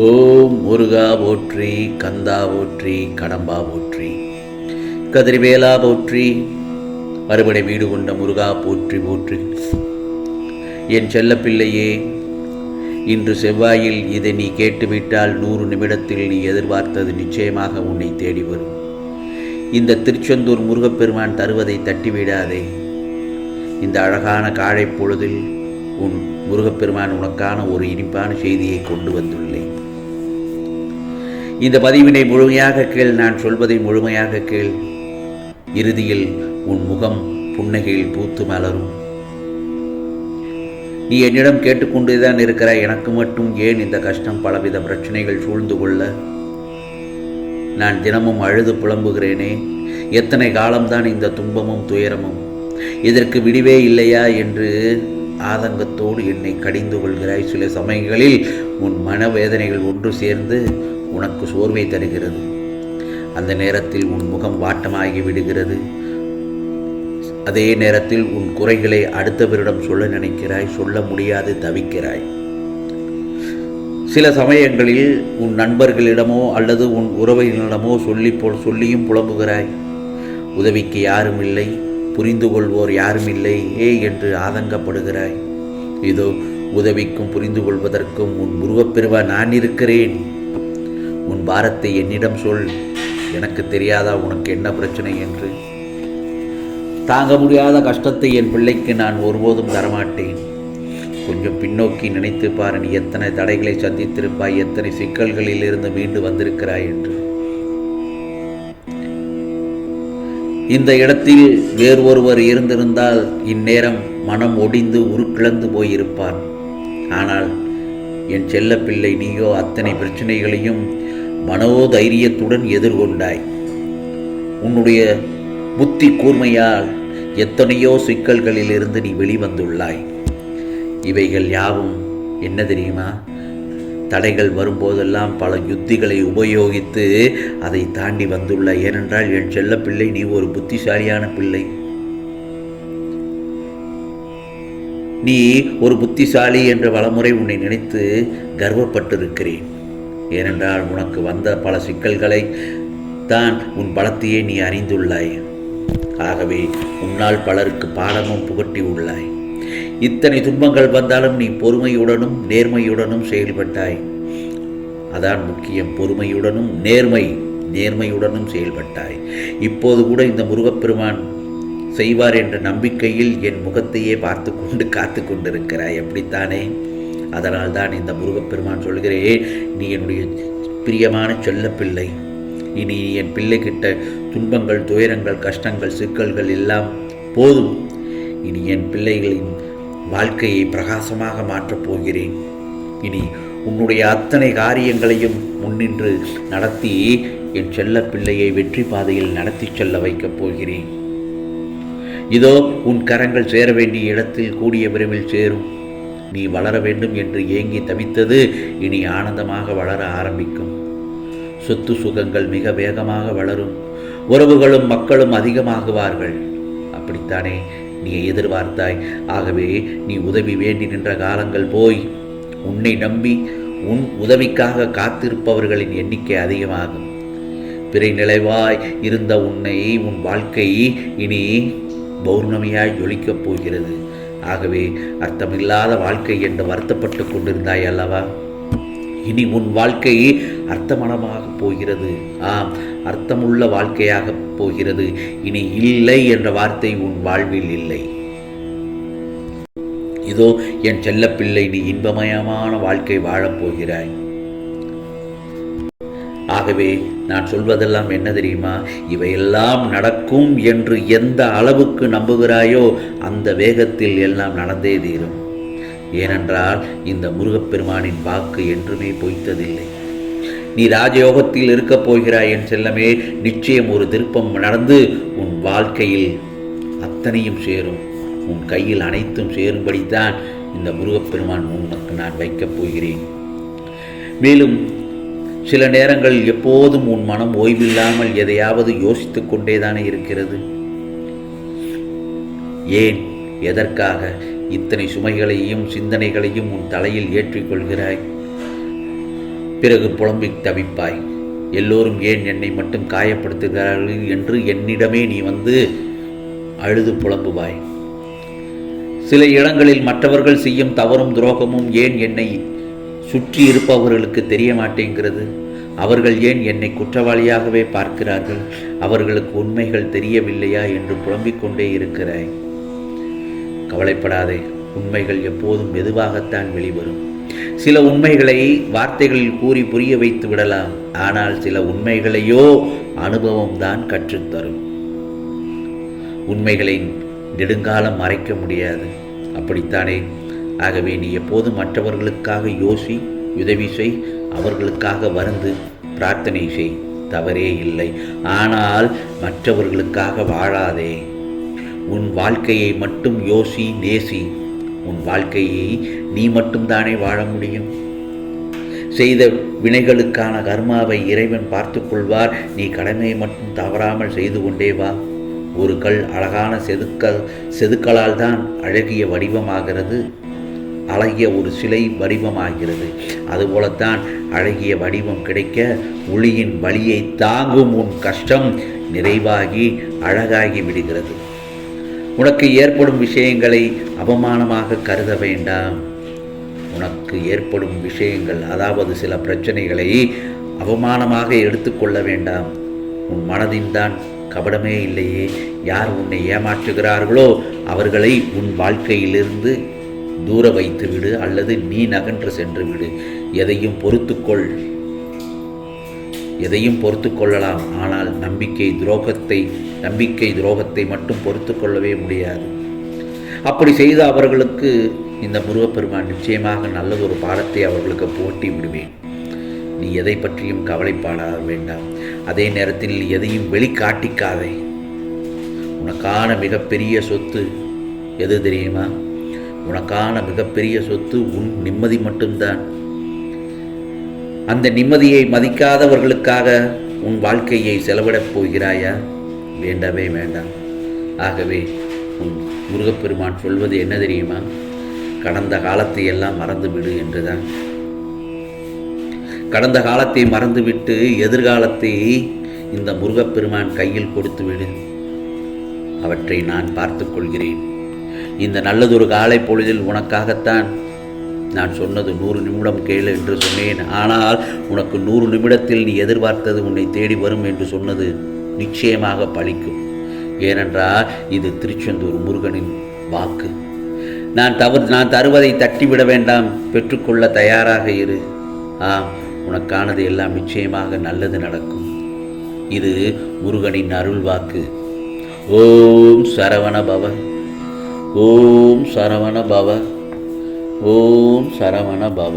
ஓம் முருகா போற்றி, கந்தா போற்றி, கடம்பா போற்றி, கதிர்வேலா போற்றி, மறுபடை வீடு கொண்ட முருகா போற்றி போற்றி. என் செல்ல பிள்ளையே, இன்று செவ்வாயில் இதை நீ கேட்டுவிட்டால் 100 நிமிடத்தில் நீ எதிர்பார்த்தது நிச்சயமாக உன்னை தேடி வரும். இந்த திருச்செந்தூர் முருகப்பெருமான் தருவதை தட்டிவிடாதே. இந்த அழகான காலை பொழுதில் உன் முருகப்பெருமான் உனக்கான ஒரு இனிப்பான செய்தியை கொண்டு வந்துள்ளேன். இந்த பதிவினை முழுமையாக கேள், நான் சொல்வதை முழுமையாக கேள். இறுதியில் உன் முகம் புன்னகையில் பூத்து மலரும். நீ என்னிடம் கேட்டுக்கொண்டுதான் இருக்கிறாய், எனக்கு மட்டும் ஏன் இந்த கஷ்டம், பலவித பிரச்சனைகள் சூழ்ந்து கொள்ள நான் தினமும் அழுது புலம்புகிறேனே, எத்தனை காலம்தான் இந்த துன்பமும் துயரமும், இதற்கு விடிவே இல்லையா என்று ஆதங்கத்தோடு என்னை கடிந்து கொள்கிறாய். சில சமயங்களில் உன் மனவேதனைகள் ஒன்று சேர்ந்து உனக்கு சோர்வை தருகிறது. அந்த நேரத்தில் உன் முகம் வாட்டமாகி விடுகிறது. அதே நேரத்தில் உன் குறைகளை அடுத்தவரிடம் சொல்ல நினைக்கிறாய், சொல்ல முடியாது தவிக்கிறாய். சில சமயங்களில் உன் நண்பர்களிடமோ அல்லது உன் உறவினரிடமோ சொல்லியும் புலம்புகிறாய். உதவிக்கு யாரும் இல்லை, புரிந்து கொள்வோர் யாரும் இல்லை என்று ஆதங்கப்படுகிறாய். இதோ உதவிக்கும் புரிந்து கொள்வதற்கும் உன் முருகப்பெருமான் நான் இருக்கிறேன். உன் பாரத்தை என்னிடம் சொல். எனக்கு தெரியாதா உனக்கு என்ன பிரச்சனை என்று? தாங்க முடியாத கஷ்டத்தை என் பிள்ளைக்கு நான் ஒருபோதும் தரமாட்டேன். கொஞ்சம் பின்னோக்கி நினைத்து பாரு, நீ எத்தனை தடைகளை சந்தித்திருப்பாய், எத்தனை சிக்கல்களில் இருந்து மீண்டு வந்திருக்கிறாய் என்று. இந்த இடத்தில் வேறு ஒருவர் இருந்திருந்தால் இந்நேரம் மனம் ஒடிந்து உருக்கிழந்து போயிருப்பான். ஆனால் என் செல்ல பிள்ளை, நீயோ அத்தனை பிரச்சனைகளையும் மனோதைரியத்துடன் எதிர்கொண்டாய். உன்னுடைய புத்தி கூர்மையால் எத்தனையோ சிக்கல்களிலிருந்து நீ வெளிவந்துள்ளாய். இவைகள் யாவும் என்ன தெரியுமா? தடைகள் வரும்போதெல்லாம் பல யுத்திகளை உபயோகித்து அதை தாண்டி வந்துள்ளாய். ஏனென்றால் என் செல்ல பிள்ளை, நீ ஒரு புத்திசாலியான பிள்ளை. நீ ஒரு புத்திசாலி என்ற பலமுறை உன்னை நினைத்து கர்வப்பட்டிருக்கிறேன். ஏனென்றால் உனக்கு வந்த பல சிக்கல்களை தான் உன் பலத்தையே நீ அறிந்துள்ளாய். ஆகவே உன்னால் பலருக்கு பாடமும் புகட்டி உள்ளாய். இத்தனை துன்பங்கள் வந்தாலும் நீ பொறுமையுடனும் நேர்மையுடனும் செயல்பட்டாய். அதான் முக்கியம், பொறுமையுடனும் நேர்மையுடனும் செயல்பட்டாய். இப்போது கூட இந்த முருகப்பெருமான் செய்வார் என்ற நம்பிக்கையில் என் முகத்தையே பார்த்து கொண்டு காத்து கொண்டிருக்கிறாய், அப்படித்தானே? அதனால் தான் இந்த முருகப்பெருமான் சொல்கிறேன், நீ என்னுடைய பிரியமான செல்ல பிள்ளை. இனி என் பிள்ளைகிட்ட துன்பங்கள், துயரங்கள், கஷ்டங்கள், சிக்கல்கள் எல்லாம் போதும். இனி என் பிள்ளைகளின் வாழ்க்கையை பிரகாசமாக மாற்றப் போகிறேன். இனி உன்னுடைய அத்தனை காரியங்களையும் முன்னின்று நடத்தி என் செல்ல பிள்ளையை வெற்றி பாதையில் நடத்தி செல்ல வைக்கப் போகிறேன். இதோ உன் கரங்கள் சேர வேண்டிய இடத்தில் கூடிய விரைவில் சேரும். நீ வளர வேண்டும் என்று ஏங்கி தவித்தது இனி ஆனந்தமாக வளர ஆரம்பிக்கும். சொத்து சுகங்கள் மிக வேகமாக வளரும். உறவுகளும் மக்களும் அதிகமாகுவார்கள். அப்படித்தானே நீ எதிர்பார்த்தாய். ஆகவே நீ உதவி வேண்டி நின்ற காலங்கள் போய் உன்னை நம்பி உன் உதவிக்காக காத்திருப்பவர்களின் எண்ணிக்கை அதிகமாகும். பிறை நிலைவாய் இருந்த உன் வாழ்க்கை இனி பௌர்ணமியாய் ஜொலிக்கப் போகிறது. ஆகவே அர்த்தமில்லாத வாழ்க்கை என்று வருத்தப்பட்டு கொண்டிருந்தாய் அல்லவா? இனி உன் வாழ்க்கை அர்த்தமனமாக போகிறது. அர்த்தமுள்ள வாழ்க்கையாக போகிறது. இனி இல்லை என்ற வார்த்தை உன் வாழ்வில் இல்லை. இதோ என் செல்லப்பிள்ளை, நீ இன்பமயமான வாழ்க்கை வாழப்போகிறாய். ஆகவே நான் சொல்வதெல்லாம் என்ன தெரியுமா? இவையெல்லாம் நடக்கும் என்று எந்த அளவுக்கு நம்புகிறாயோ அந்த வேகத்தில் எல்லாம் நடந்தே தீரும். ஏனென்றால் இந்த முருகப்பெருமானின் வாக்கு என்றுமே பொய்த்ததில்லை. நீ ராஜயோகத்தில் இருக்கப் போகிறாய் என் செல்லமே. நிச்சயம் ஒரு திருப்பம் நடந்து உன் வாழ்க்கையில் அத்தனையும் சேரும். உன் கையில் அனைத்தும் சேரும்படித்தான் இந்த முருகப்பெருமான் உனக்கு நான் வைக்கப் போகிறேன். மேலும் சில நேரங்களில் எப்போதும் உன் மனம் ஓய்வில்லாமல் எதையாவது யோசித்து கொண்டேதானே இருக்கிறது. ஏன், எதற்காக இத்தனை சுமைகளையும் சிந்தனைகளையும் உன் தலையில் ஏற்றிக்கொள்கிறாய்? பிறகு புலம்பித் தவிப்பாய். எல்லோரும் ஏன் என்னை மட்டும் காயப்படுத்துகிறார்கள் என்று என்னிடமே நீ வந்து அழுது புலம்புவாய். சில இடங்களில் மற்றவர்கள் செய்யும் தவறும் துரோகமும் ஏன் என்னை சுற்றி இருப்பவர்களுக்கு தெரிய மாட்டேங்கிறது? அவர்கள் ஏன் என்னை குற்றவாளியாகவே பார்க்கிறார்கள்? அவர்களுக்கு உண்மைகள் தெரியவில்லையா என்று புலம்பிக் கொண்டே இருக்கிறாய். கவலைப்படாதே, உண்மைகள் எப்போதும் மெதுவாகத்தான் வெளிவரும். சில உண்மைகளை வார்த்தைகளில் கூறி புரிய வைத்து விடலாம். ஆனால் சில உண்மைகளையோ அனுபவம்தான் கற்றுத்தரும். உண்மைகளை நெடுங்காலம் மறைக்க முடியாது, அப்படித்தானே? ஆகவே நீ எப்போதும் மற்றவர்களுக்காக யோசி, உதவி செய், அவர்களுக்காக வருந்து பிரார்த்தனை செய், தவறே இல்லை. ஆனால் மற்றவர்களுக்காக வாழாதே. உன் வாழ்க்கையை மட்டும் யோசி, நேசி. உன் வாழ்க்கையை நீ மட்டும்தானே வாழ முடியும். செய்த வினைகளுக்கான கர்மாவை இறைவன் பார்த்து கொள்வார். நீ கடமையை மட்டும் தவறாமல் செய்து கொண்டே வா. ஒரு கல் அழகான செதுக்கலால் தான் அழகிய வடிவமாகிறது, அழகிய ஒரு சிலை வடிவமாகிறது. அதுபோலத்தான் அழகிய வடிவம் கிடைக்க ஒளியின் வலியை தாங்கும் உன் கஷ்டம் நிறைவாகி அழகாகி விடுகிறது. உனக்கு ஏற்படும் விஷயங்களை அவமானமாக கருத வேண்டாம். உனக்கு ஏற்படும் விஷயங்கள், அதாவது சில பிரச்சனைகளை அவமானமாக எடுத்துக்கொள்ள வேண்டாம். உன் மனதின் தான் கபடமே இல்லையே. யார் உன்னை ஏமாற்றுகிறார்களோ அவர்களை உன் வாழ்க்கையிலிருந்து தூர வைத்து விடு, அல்லது நீ நகன்று சென்று விடு. எதையும் பொறுத்து கொள்ளலாம். ஆனால் நம்பிக்கை துரோகத்தை மட்டும் பொறுத்து கொள்ளவே முடியாது. அப்படி செய்த அவர்களுக்கு இந்த முருகப்பெருமான் நிச்சயமாக நல்லதொரு பாடத்தை அவர்களுக்கு போட்டி விடுவேன். நீ எதை பற்றியும் கவலைப்பட வேண்டாம். அதே நேரத்தில் எதையும் வெளிக்காட்டிக்காதே. உனக்கான மிகப்பெரிய சொத்து எது தெரியுமா? உனக்கான மிகப்பெரிய சொத்து உன் நிம்மதி மட்டும்தான். அந்த நிம்மதியை மதிக்காதவர்களுக்காக உன் வாழ்க்கையை செலவிடப் போகிறாயா? வேண்டவே வேண்டாம். ஆகவே உன் முருகப்பெருமான் சொல்வது என்ன தெரியுமா? கடந்த காலத்தை எல்லாம் மறந்துவிடு என்றுதான். கடந்த காலத்தை மறந்துவிட்டு எதிர்காலத்தை இந்த முருகப்பெருமான் கையில் கொடுத்துவிடு. அவற்றை நான் பார்த்து கொள்கிறேன். இந்த நல்லதொரு காலை பொழுதில் உனக்காகத்தான் நான் சொன்னது 100 நிமிடம் கேளு என்று சொன்னேன். ஆனால் உனக்கு 100 நிமிடத்தில் நீ எதிர்பார்த்தது உன்னை தேடி வரும் என்று சொன்னது நிச்சயமாக பலிக்கும். ஏனென்றால் இது திருச்செந்தூர் முருகனின் வாக்கு. நான் தருவதை தட்டிவிட வேண்டாம், பெற்றுக்கொள்ள தயாராக இரு. உனக்கானது எல்லாம் நிச்சயமாக நல்லது நடக்கும். இது முருகனின் அருள் வாக்கு. ஓம் சரவண பவ, ஓம் சரவண பவ, ஓம் சரவண பவ.